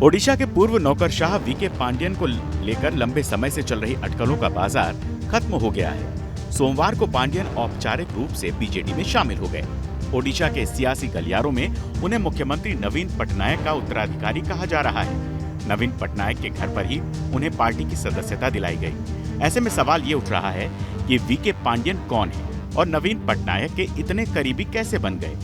ओडिशा के पूर्व नौकरशाह वीके पांडियन को लेकर लंबे समय से चल रही अटकलों का बाजार खत्म हो गया है। सोमवार को पांडियन औपचारिक रूप से बीजेडी में शामिल हो गए। ओडिशा के सियासी गलियारों में उन्हें मुख्यमंत्री नवीन पटनायक का उत्तराधिकारी कहा जा रहा है। नवीन पटनायक के घर पर ही उन्हें पार्टी की सदस्यता दिलाई गई। ऐसे में सवाल ये उठ रहा है कि वीके पांडियन कौन है और नवीन पटनायक के इतने करीबी कैसे बन गए।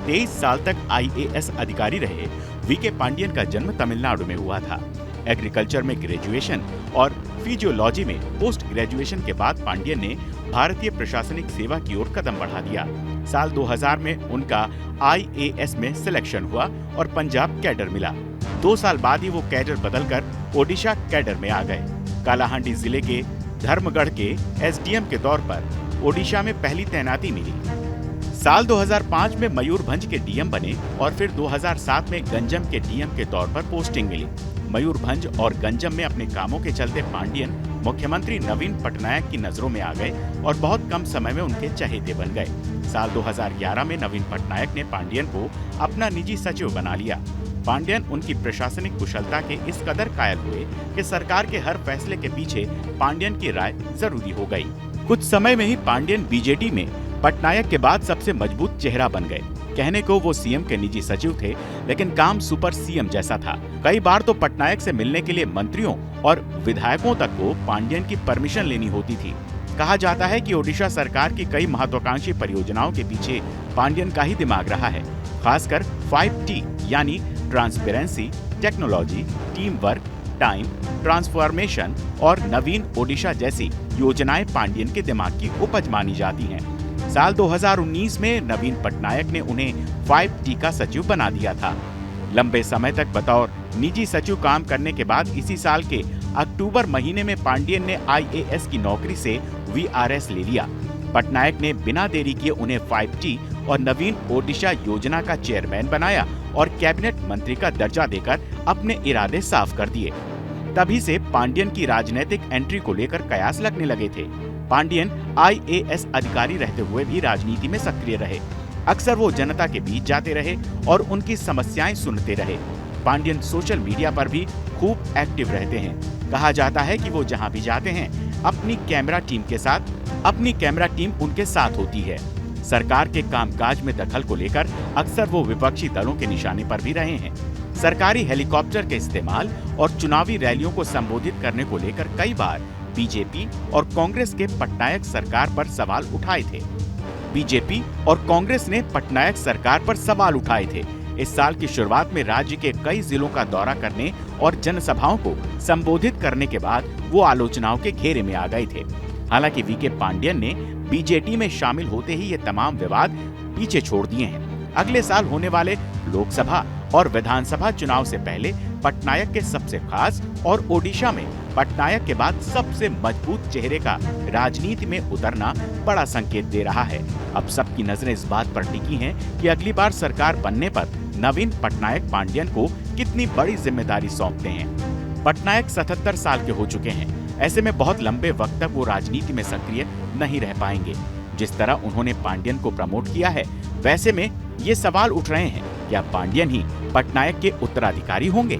23 साल तक आईएएस अधिकारी रहे वीके पांडियन का जन्म तमिलनाडु में हुआ था। एग्रीकल्चर में ग्रेजुएशन और फिजियोलॉजी में पोस्ट ग्रेजुएशन के बाद पांडियन ने भारतीय प्रशासनिक सेवा की ओर कदम बढ़ा दिया। साल 2000 में उनका आईएएस में सिलेक्शन हुआ और पंजाब कैडर मिला। 2 साल बाद ही वो कैडर बदलकर ओडिशा कैडर में आ गए। कालाहांडी जिले के धर्मगढ़ के एसडीएम के तौर पर ओडिशा में पहली तैनाती मिली। साल 2005 में मयूरभंज के डीएम बने और फिर 2007 में गंजम के डीएम के तौर पर पोस्टिंग मिली। मयूरभंज और गंजम में अपने कामों के चलते पांडियन मुख्यमंत्री नवीन पटनायक की नजरों में आ गए और बहुत कम समय में उनके चहेते बन गए। साल 2011 में नवीन पटनायक ने पांडियन को अपना निजी सचिव बना लिया। पांडियन उनकी प्रशासनिक कुशलता के इस कदर कायल हुए कि सरकार के हर फैसले के पीछे पांडियन की राय जरूरी हो गई। कुछ समय में ही पांडियन बीजेडी में पटनायक के बाद सबसे मजबूत चेहरा बन गए। कहने को वो सीएम के निजी सचिव थे, लेकिन काम सुपर सीएम जैसा था। कई बार तो पटनायक से मिलने के लिए मंत्रियों और विधायकों तक को पांडियन की परमिशन लेनी होती थी। कहा जाता है कि ओडिशा सरकार की कई महत्वाकांक्षी परियोजनाओं के पीछे पांडियन का ही दिमाग रहा है। खासकर 5T यानी transparency, technology, team work, time, transformation और नवीन ओडिशा जैसी योजनाएं पांडियन के दिमाग की उपज मानी जाती हैं। साल 2019 में नवीन पटनायक ने उन्हें 5T का सचिव बना दिया था। लंबे समय तक बतौर निजी सचिव काम करने के बाद इसी साल के अक्टूबर महीने में पांडियन ने आईएएस की नौकरी से वीआरएस ले लिया। पटनायक ने बिना देरी किए उन्हें 5T और नवीन ओडिशा योजना का चेयरमैन बनाया और कैबिनेट मंत्री का दर्जा देकर अपने इरादे साफ कर दिए। तभी से पांडियन की राजनीतिक एंट्री को लेकर कयास लगने लगे थे। पांडियन आईएएस अधिकारी रहते हुए भी राजनीति में सक्रिय रहे। अक्सर वो जनता के बीच जाते रहे और उनकी समस्याएं सुनते रहे। पांडियन सोशल मीडिया पर भी खूब एक्टिव रहते हैं। कहा जाता है कि वो जहां भी जाते हैं अपनी कैमरा टीम उनके साथ होती है। सरकार के कामकाज में दखल को लेकर अक्सर वो विपक्षी दलों के निशाने पर भी रहे हैं। सरकारी हेलीकॉप्टर के इस्तेमाल और चुनावी रैलियों को संबोधित करने को लेकर कई बार बीजेपी और कांग्रेस के पटनायक सरकार पर सवाल उठाए थे। बीजेपी और कांग्रेस ने पटनायक सरकार पर सवाल उठाए थे। इस साल की शुरुआत में राज्य के कई जिलों का दौरा करने और जनसभाओं को संबोधित करने के बाद वो आलोचनाओं के घेरे में आ गए थे। हालांकि वीके पांडियन ने बीजेडी में शामिल होते ही ये तमाम विवाद पीछे छोड़ दिए हैं। अगले साल होने वाले लोकसभा और विधानसभा चुनाव से पहले पटनायक के सबसे खास और ओडिशा में पटनायक के बाद सबसे मजबूत चेहरे का राजनीति में उतरना बड़ा संकेत दे रहा है। अब सबकी नजरें इस बात पर टिकी हैं कि अगली बार सरकार बनने पर नवीन पटनायक पांडियन को कितनी बड़ी जिम्मेदारी सौंपते हैं। पटनायक 77 साल के हो चुके हैं। ऐसे में बहुत लंबे वक्त तक वो राजनीति में सक्रिय नहीं रह पाएंगे। जिस तरह उन्होंने पांडियन को प्रमोट किया है, वैसे में ये सवाल उठ रहे हैं, क्या पांडियन ही पटनायक के उत्तराधिकारी होंगे?